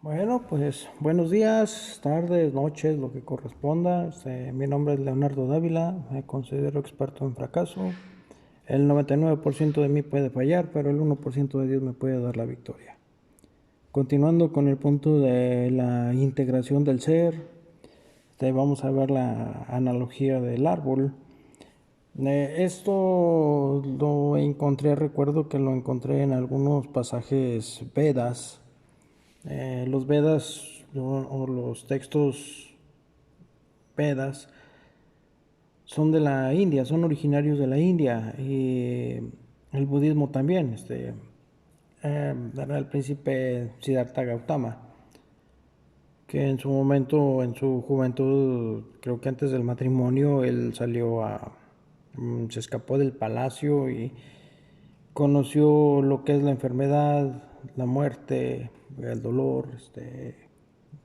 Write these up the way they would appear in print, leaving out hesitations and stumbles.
Bueno, pues buenos días, tardes, noches, lo que corresponda. Mi nombre es Leonardo Dávila, me considero experto en fracaso. El 99% de mí puede fallar, pero el 1% de Dios me puede dar la victoria. Continuando con el punto de la integración del ser, vamos a ver la analogía del árbol. Esto lo encontré, recuerdo que lo encontré en algunos pasajes Vedas. Los Vedas o los textos Vedas son de la India, son originarios de la India y el budismo también. Era el príncipe Siddhartha Gautama, que en su momento, en su juventud, creo que antes del matrimonio, él salió se escapó del palacio y conoció lo que es la enfermedad, la muerte, el dolor,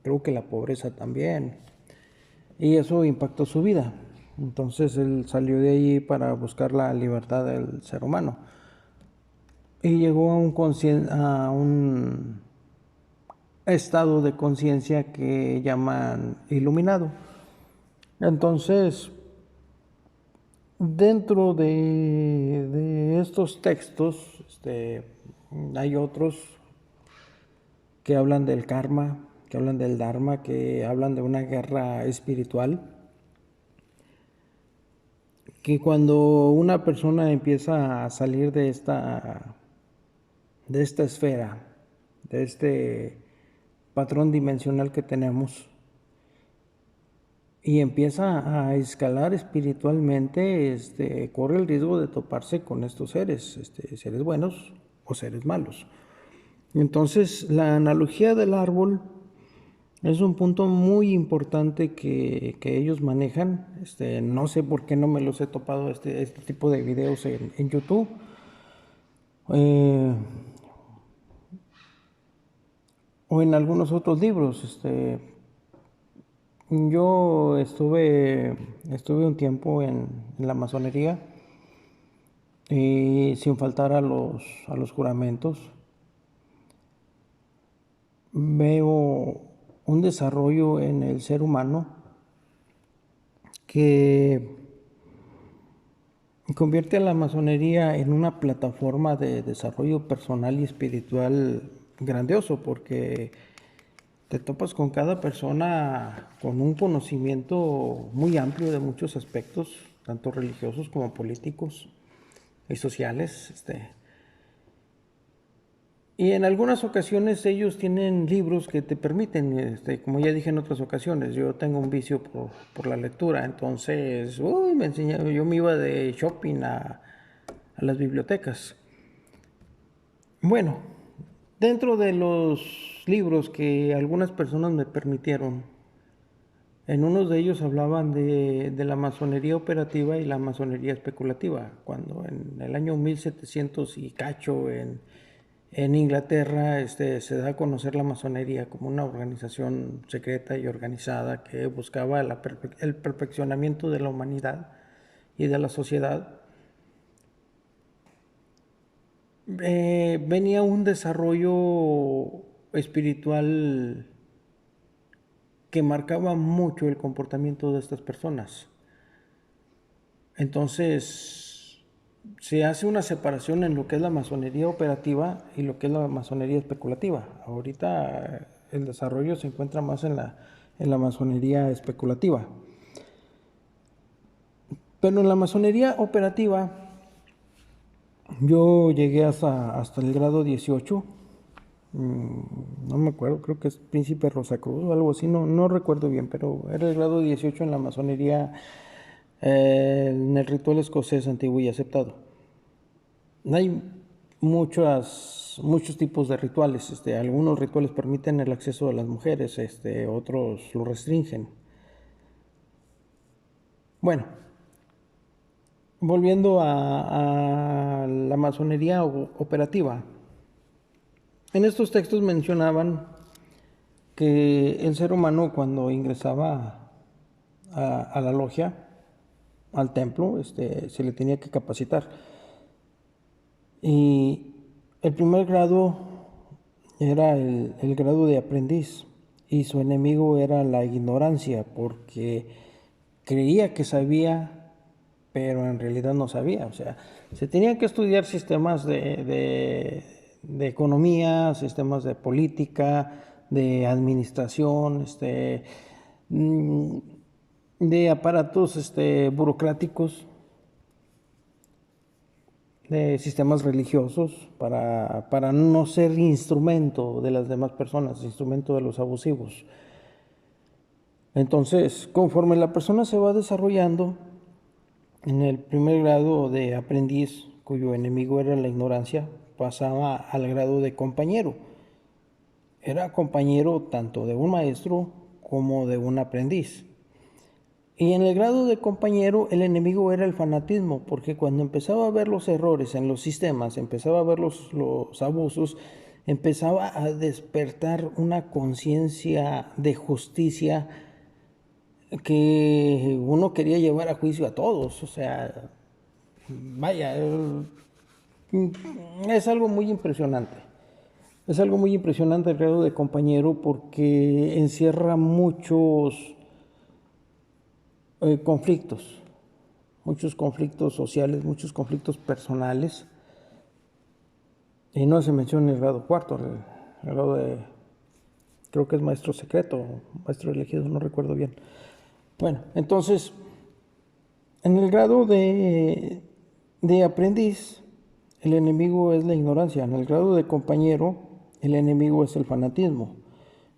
creo que la pobreza también. Y eso impactó su vida. Entonces él salió de allí para buscar la libertad del ser humano. Y llegó a un estado de conciencia que llaman iluminado. Entonces, dentro de estos textos, hay otros que hablan del karma, que hablan del dharma, que hablan de una guerra espiritual, que cuando una persona empieza a salir de esta esfera, de este patrón dimensional que tenemos, y empieza a escalar espiritualmente, corre el riesgo de toparse con estos seres, seres buenos o seres malos. Entonces, la analogía del árbol es un punto muy importante que ellos manejan. No sé por qué no me los he topado este tipo de videos en YouTube. Eh, o en algunos otros libros. Yo estuve un tiempo en la masonería y sin faltar a los juramentos. Veo un desarrollo en el ser humano que convierte a la masonería en una plataforma de desarrollo personal y espiritual grandioso, porque te topas con cada persona con un conocimiento muy amplio de muchos aspectos, tanto religiosos como políticos y sociales. Y en algunas ocasiones ellos tienen libros que te permiten, como ya dije en otras ocasiones, yo tengo un vicio por la lectura, entonces yo me iba de shopping a las bibliotecas. Bueno, dentro de los libros que algunas personas me permitieron, en unos de ellos hablaban de la masonería operativa y la masonería especulativa, cuando en el año 1700 y cacho en Inglaterra se da a conocer la masonería como una organización secreta y organizada que buscaba el perfeccionamiento de la humanidad y de la sociedad. Venía un desarrollo espiritual que marcaba mucho el comportamiento de estas personas. Entonces, se hace una separación en lo que es la masonería operativa y lo que es la masonería especulativa. Ahorita el desarrollo se encuentra más en la masonería especulativa. Pero en la masonería operativa yo llegué hasta el grado 18. No me acuerdo, creo que es Príncipe Rosacruz o algo así, no recuerdo bien, pero era el grado 18 en la masonería, en el ritual escocés antiguo y aceptado. Hay muchos tipos de rituales. Algunos rituales permiten el acceso a las mujeres, otros lo restringen. Bueno, volviendo a la masonería operativa. En estos textos mencionaban que el ser humano cuando ingresaba a la logia, al templo, se le tenía que capacitar. Y el primer grado era el grado de aprendiz y su enemigo era la ignorancia, porque creía que sabía, pero en realidad no sabía. O sea, se tenían que estudiar sistemas de economía, sistemas de política, de administración, mm, de aparatos burocráticos, de sistemas religiosos, para no ser instrumento de las demás personas, instrumento de los abusivos. Entonces, conforme la persona se va desarrollando en el primer grado de aprendiz, cuyo enemigo era la ignorancia, pasaba al grado de compañero. Era compañero tanto de un maestro como de un aprendiz. Y en el grado de compañero, el enemigo era el fanatismo, porque cuando empezaba a ver los errores en los sistemas, empezaba a ver los abusos, empezaba a despertar una conciencia de justicia que uno quería llevar a juicio a todos. O sea, vaya, es algo muy impresionante. Es algo muy impresionante el grado de compañero, porque encierra muchos muchos conflictos sociales, muchos conflictos personales. Y no se menciona el grado cuarto, el grado de, creo que es maestro secreto, maestro elegido, no recuerdo bien. Bueno, entonces, en el grado de aprendiz, el enemigo es la ignorancia. En el grado de compañero, el enemigo es el fanatismo.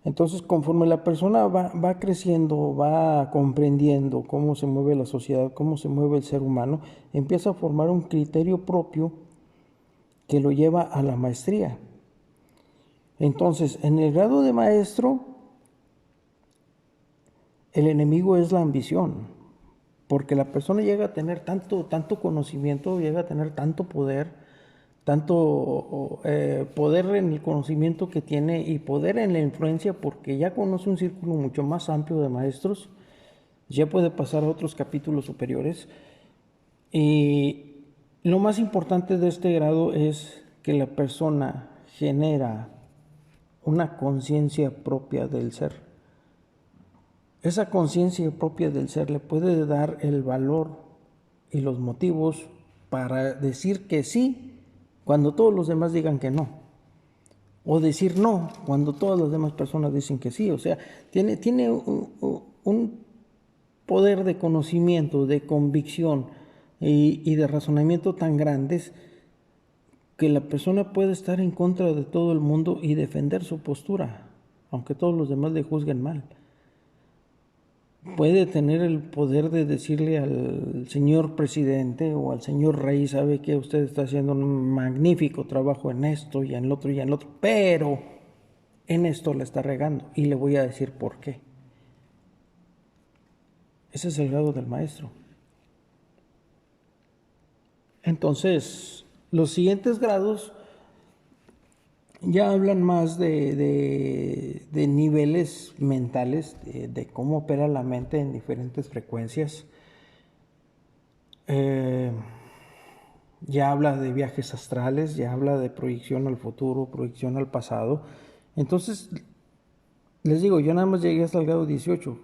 Entonces, conforme la persona va creciendo, va comprendiendo cómo se mueve la sociedad, cómo se mueve el ser humano, empieza a formar un criterio propio que lo lleva a la maestría. Entonces, en el grado de maestro, el enemigo es la ambición, porque la persona llega a tener tanto conocimiento, llega a tener tanto poder poder en el conocimiento que tiene y poder en la influencia, porque ya conoce un círculo mucho más amplio de maestros, ya puede pasar a otros capítulos superiores. Y lo más importante de este grado es que la persona genera una conciencia propia del ser. Esa conciencia propia del ser le puede dar el valor y los motivos para decir que sí cuando todos los demás digan que no, o decir no cuando todas las demás personas dicen que sí. O sea, tiene un poder de conocimiento, de convicción y de razonamiento tan grandes, que la persona puede estar en contra de todo el mundo y defender su postura, aunque todos los demás le juzguen mal. Puede tener el poder de decirle al señor presidente o al señor rey: sabe que usted está haciendo un magnífico trabajo en esto y en lo otro y en lo otro, pero en esto la está regando, y le voy a decir por qué. Ese es el grado del maestro. Entonces, los siguientes grados ya hablan más de niveles mentales, de cómo opera la mente en diferentes frecuencias. Ya habla de viajes astrales, ya habla de proyección al futuro, proyección al pasado. Entonces, les digo, yo nada más llegué hasta el grado 18,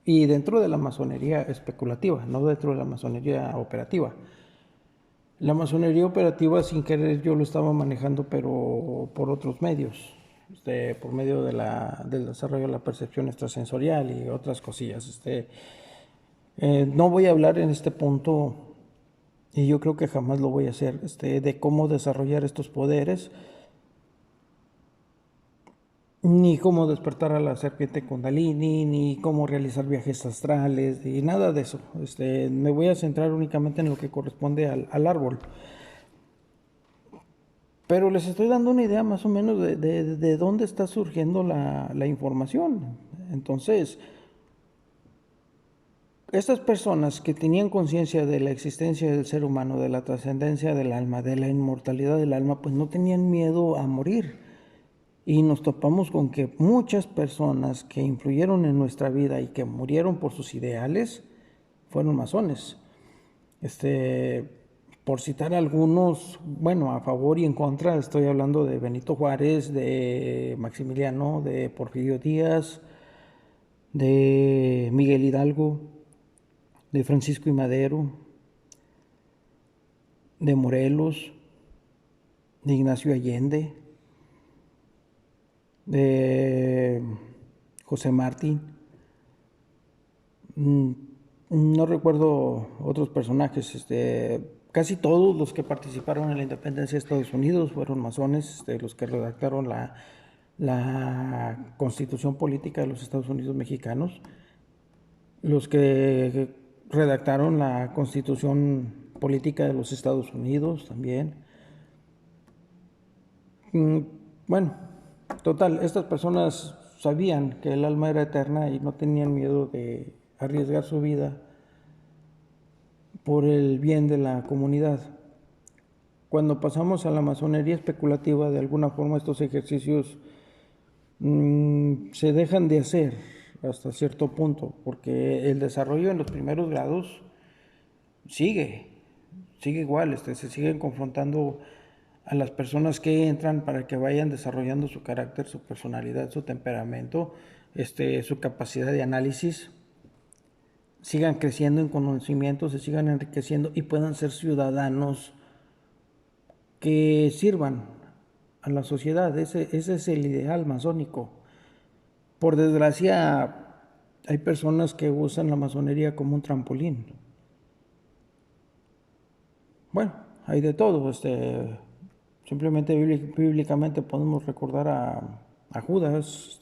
y dentro de la masonería especulativa, no dentro de la masonería operativa. La masonería operativa, sin querer, yo lo estaba manejando, pero por otros medios, por medio del desarrollo de la percepción extrasensorial y otras cosillas. No voy a hablar en este punto, y yo creo que jamás lo voy a hacer, de cómo desarrollar estos poderes, ni cómo despertar a la serpiente Kundalini, ni cómo realizar viajes astrales, ni nada de eso. Me voy a centrar únicamente en lo que corresponde al árbol. Pero les estoy dando una idea más o menos de dónde está surgiendo la información. Entonces, estas personas que tenían conciencia de la existencia del ser humano, de la trascendencia del alma, de la inmortalidad del alma, pues no tenían miedo a morir. Y nos topamos con que muchas personas que influyeron en nuestra vida y que murieron por sus ideales fueron masones. por citar algunos, bueno, a favor y en contra, estoy hablando de Benito Juárez, de Maximiliano, de Porfirio Díaz, de Miguel Hidalgo, de Francisco I. Madero, de Morelos, de Ignacio Allende, de José Martín. No recuerdo otros personajes. Casi todos los que participaron en la independencia de Estados Unidos fueron masones, los que redactaron la Constitución Política de los Estados Unidos Mexicanos, los que redactaron la Constitución Política de los Estados Unidos también. Bueno, total, estas personas sabían que el alma era eterna y no tenían miedo de arriesgar su vida por el bien de la comunidad. Cuando pasamos a la masonería especulativa, de alguna forma estos ejercicios se dejan de hacer hasta cierto punto, porque el desarrollo en los primeros grados sigue igual, se siguen confrontando a las personas que entran para que vayan desarrollando su carácter, su personalidad, su temperamento, su capacidad de análisis, sigan creciendo en conocimiento, se sigan enriqueciendo y puedan ser ciudadanos que sirvan a la sociedad. Ese es el ideal masónico. Por desgracia, hay personas que usan la masonería como un trampolín. Bueno, hay de todo. Simplemente bíblicamente podemos recordar a Judas,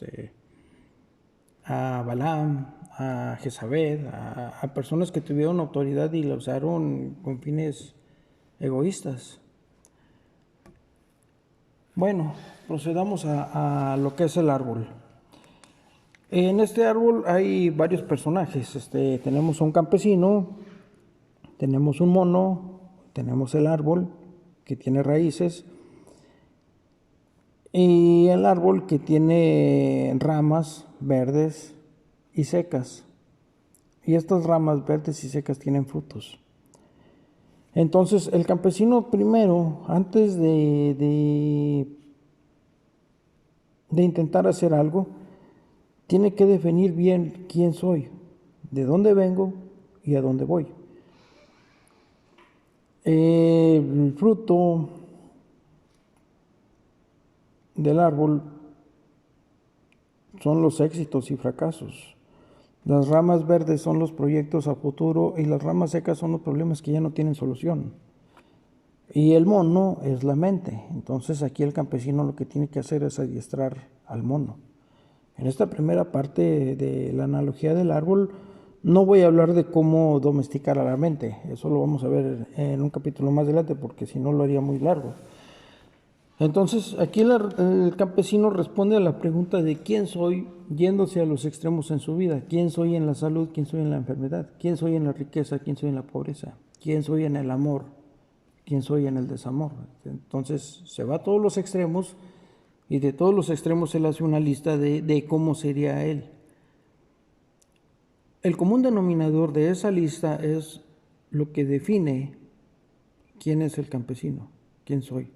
a Balaam, a Jezabel, a personas que tuvieron autoridad y la usaron con fines egoístas. Bueno, procedamos a lo que es el árbol. En este árbol hay varios personajes. Tenemos a un campesino, tenemos un mono, tenemos el árbol que tiene raíces y el árbol que tiene ramas verdes y secas. Y estas ramas verdes y secas tienen frutos. Entonces el campesino primero, antes de intentar hacer algo, tiene que definir bien quién soy, de dónde vengo y a dónde voy. El fruto del árbol son los éxitos y fracasos. Las ramas verdes son los proyectos a futuro y las ramas secas son los problemas que ya no tienen solución. Y el mono es la mente. Entonces aquí el campesino lo que tiene que hacer es adiestrar al mono. En esta primera parte de la analogía del árbol no voy a hablar de cómo domesticar a la mente. Eso lo vamos a ver en un capítulo más adelante porque si no lo haría muy largo. Entonces, aquí el campesino responde a la pregunta de quién soy, yéndose a los extremos en su vida. ¿Quién soy en la salud? ¿Quién soy en la enfermedad? ¿Quién soy en la riqueza? ¿Quién soy en la pobreza? ¿Quién soy en el amor? ¿Quién soy en el desamor? Entonces, se va a todos los extremos y de todos los extremos él hace una lista de cómo sería él. El común denominador de esa lista es lo que define quién es el campesino, quién soy.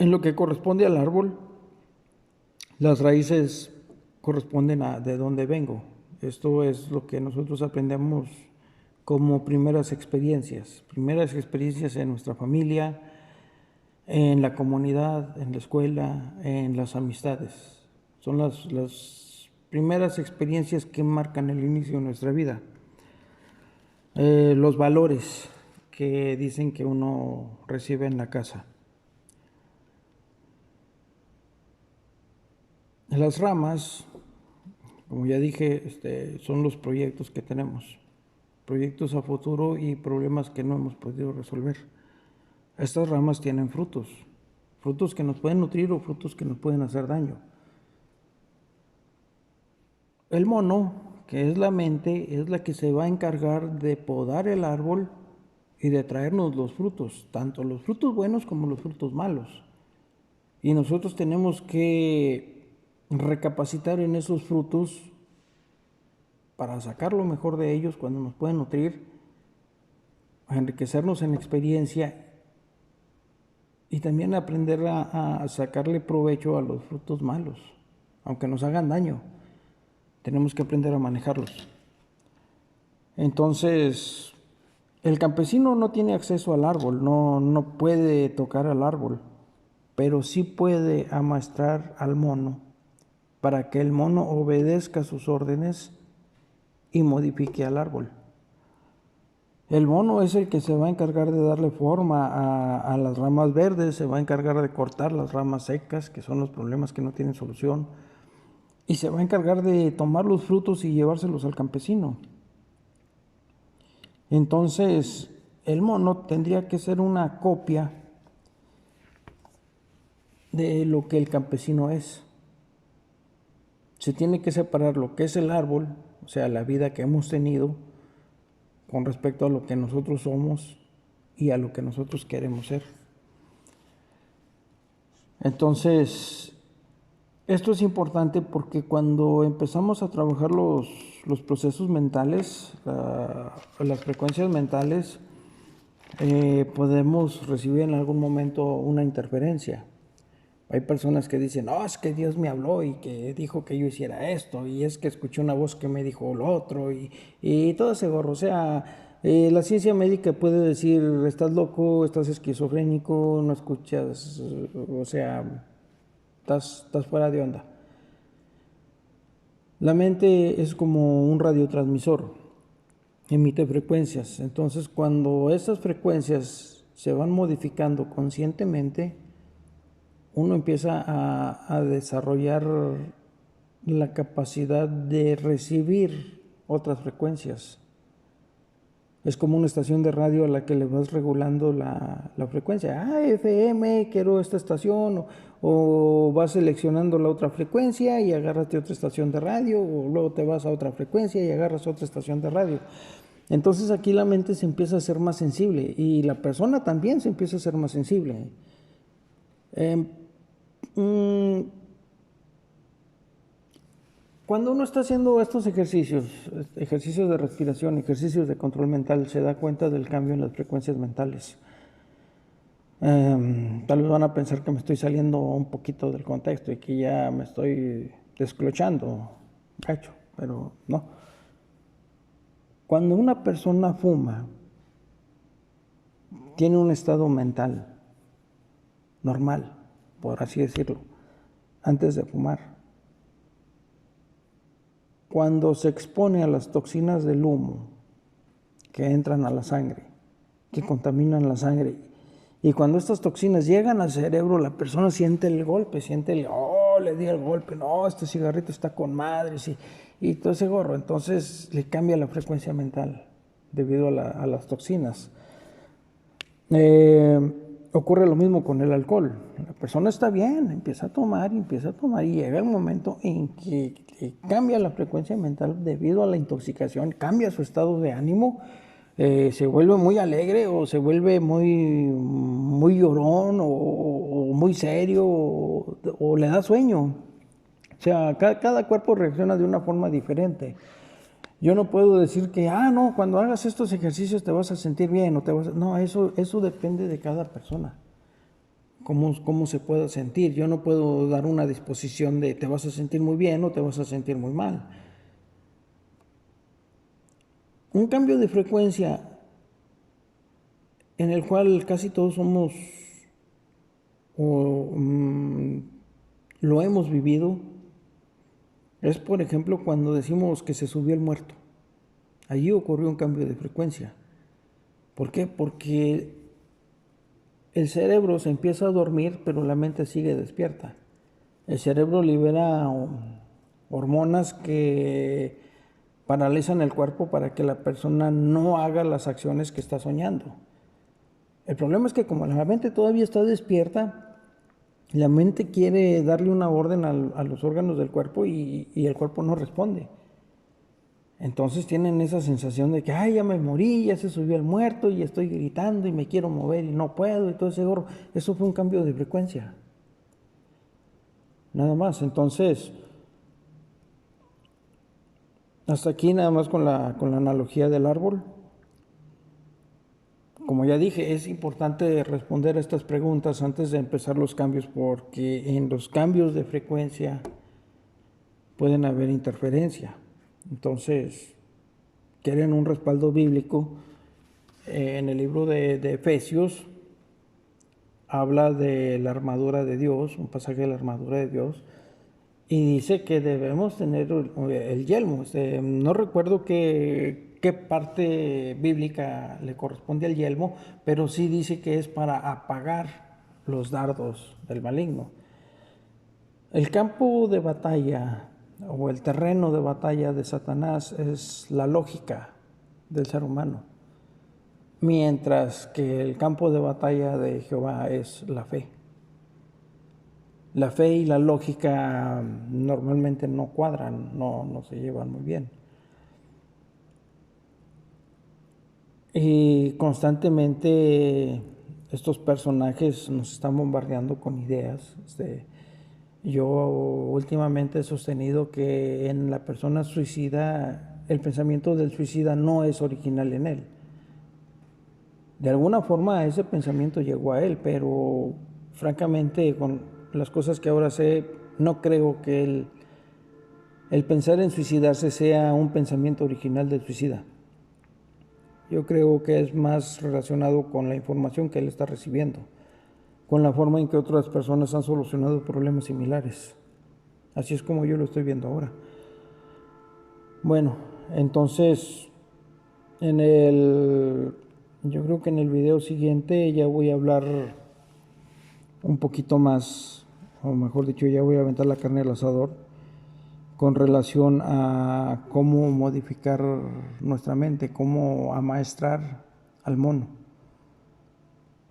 En lo que corresponde al árbol, las raíces corresponden a de dónde vengo. Esto es lo que nosotros aprendemos como primeras experiencias en nuestra familia, en la comunidad, en la escuela, en las amistades. Son las primeras experiencias que marcan el inicio de nuestra vida. Los valores que dicen que uno recibe en la casa. Las ramas, como ya dije, son los proyectos que tenemos, proyectos a futuro y problemas que no hemos podido resolver. Estas ramas tienen frutos, frutos que nos pueden nutrir o frutos que nos pueden hacer daño. El mono, que es la mente, es la que se va a encargar de podar el árbol y de traernos los frutos, tanto los frutos buenos como los frutos malos. Y nosotros tenemos que recapacitar en esos frutos para sacar lo mejor de ellos cuando nos pueden nutrir a enriquecernos en experiencia y también aprender a sacarle provecho a los frutos malos, aunque nos hagan daño. Tenemos que aprender a manejarlos. Entonces, el campesino no tiene acceso al árbol, no puede tocar al árbol, pero sí puede amaestrar al mono para que el mono obedezca sus órdenes y modifique al árbol. El mono es el que se va a encargar de darle forma a las ramas verdes, se va a encargar de cortar las ramas secas, que son los problemas que no tienen solución, y se va a encargar de tomar los frutos y llevárselos al campesino. Entonces, el mono tendría que ser una copia de lo que el campesino es. Se tiene que separar lo que es el árbol, o sea, la vida que hemos tenido, con respecto a lo que nosotros somos y a lo que nosotros queremos ser. Entonces, esto es importante porque cuando empezamos a trabajar los procesos mentales, las frecuencias mentales, podemos recibir en algún momento una interferencia. Hay personas que dicen, no, es que Dios me habló y que dijo que yo hiciera esto, y es que escuché una voz que me dijo lo otro, y todo ese gorro. O sea, la ciencia médica puede decir, estás loco, estás esquizofrénico, no escuchas, o sea, estás fuera de onda. La mente es como un radiotransmisor, emite frecuencias. Entonces, cuando esas frecuencias se van modificando conscientemente, uno empieza a desarrollar la capacidad de recibir otras frecuencias. Es como una estación de radio a la que le vas regulando la frecuencia. FM, quiero esta estación, o vas seleccionando la otra frecuencia y agárrate otra estación de radio, o luego te vas a otra frecuencia y agarras otra estación de radio. Entonces aquí la mente se empieza a ser más sensible y la persona también se empieza a ser más sensible. Cuando uno está haciendo estos ejercicios de respiración, ejercicios de control mental, se da cuenta del cambio en las frecuencias mentales. Tal vez van a pensar que me estoy saliendo un poquito del contexto y que ya me estoy desclochando, gacho, pero no. Cuando una persona fuma, tiene un estado mental normal, por así decirlo, antes de fumar. Cuando se expone a las toxinas del humo que entran a la sangre, que contaminan la sangre, y cuando estas toxinas llegan al cerebro, la persona siente el golpe, le di el golpe, no, este cigarrito está con madres, y todo ese gorro. Entonces le cambia la frecuencia mental debido a las toxinas. Ocurre lo mismo con el alcohol. La persona está bien, empieza a tomar y llega el momento en que cambia la frecuencia mental debido a la intoxicación, cambia su estado de ánimo, se vuelve muy alegre o se vuelve muy llorón o muy serio o le da sueño. O sea, cada cuerpo reacciona de una forma diferente. Yo no puedo decir que, no, cuando hagas estos ejercicios te vas a sentir bien o te vas a... No, eso depende de cada persona, cómo se pueda sentir. Yo no puedo dar una disposición de te vas a sentir muy bien o te vas a sentir muy mal. Un cambio de frecuencia en el cual casi todos somos lo hemos vivido es, por ejemplo, cuando decimos que se subió el muerto. Allí ocurrió un cambio de frecuencia. ¿Por qué? Porque el cerebro se empieza a dormir, pero la mente sigue despierta. El cerebro libera hormonas que paralizan el cuerpo para que la persona no haga las acciones que está soñando. El problema es que como la mente todavía está despierta, la mente quiere darle una orden a los órganos del cuerpo y el cuerpo no responde. Entonces tienen esa sensación de que, ya me morí, ya se subió el muerto y estoy gritando y me quiero mover y no puedo y todo ese gorro. Eso fue un cambio de frecuencia. Nada más. Entonces, hasta aquí nada más con la analogía del árbol. como ya dije, es importante responder a estas preguntas antes de empezar los cambios, porque en los cambios de frecuencia pueden haber interferencia. Entonces, quieren un respaldo bíblico. En el libro de Efesios habla de la armadura de Dios, un pasaje de la armadura de Dios, y dice que debemos tener el yelmo. No recuerdo qué parte bíblica le corresponde al yelmo, pero sí dice que es para apagar los dardos del maligno. El campo de batalla o el terreno de batalla de Satanás es la lógica del ser humano, mientras que el campo de batalla de Jehová es la fe. La fe y la lógica normalmente no cuadran, no se llevan muy bien. Y constantemente estos personajes nos están bombardeando con ideas. Yo últimamente he sostenido que en la persona suicida, el pensamiento del suicida no es original en él. De alguna forma ese pensamiento llegó a él, pero francamente con las cosas que ahora sé, no creo que el pensar en suicidarse sea un pensamiento original del suicida. Yo creo que es más relacionado con la información que él está recibiendo, con la forma en que otras personas han solucionado problemas similares. Así es como yo lo estoy viendo ahora. Bueno, entonces, yo creo que en el video siguiente ya voy a hablar un poquito más, o mejor dicho, ya voy a aventar la carne al asador con relación a cómo modificar nuestra mente, cómo amaestrar al mono,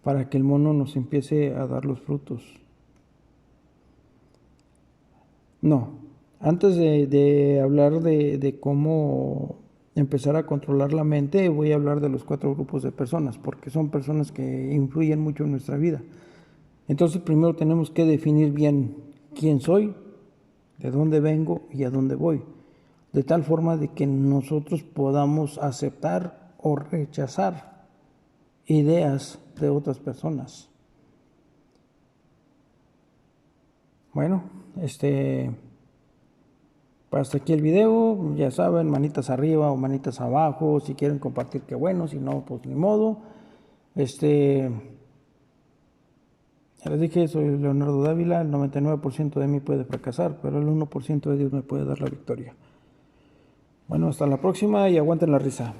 para que el mono nos empiece a dar los frutos. No, antes de hablar de cómo empezar a controlar la mente, voy a hablar de los 4 grupos de personas, porque son personas que influyen mucho en nuestra vida. Entonces primero tenemos que definir bien quién soy, de dónde vengo y a dónde voy, de tal forma de que nosotros podamos aceptar o rechazar ideas de otras personas. Bueno, hasta aquí el video. Ya saben, manitas arriba o manitas abajo, si quieren compartir, qué bueno, si no, pues ni modo. Ya les dije, soy Leonardo Dávila, el 99% de mí puede fracasar, pero el 1% de Dios me puede dar la victoria. Bueno, hasta la próxima y aguanten la risa.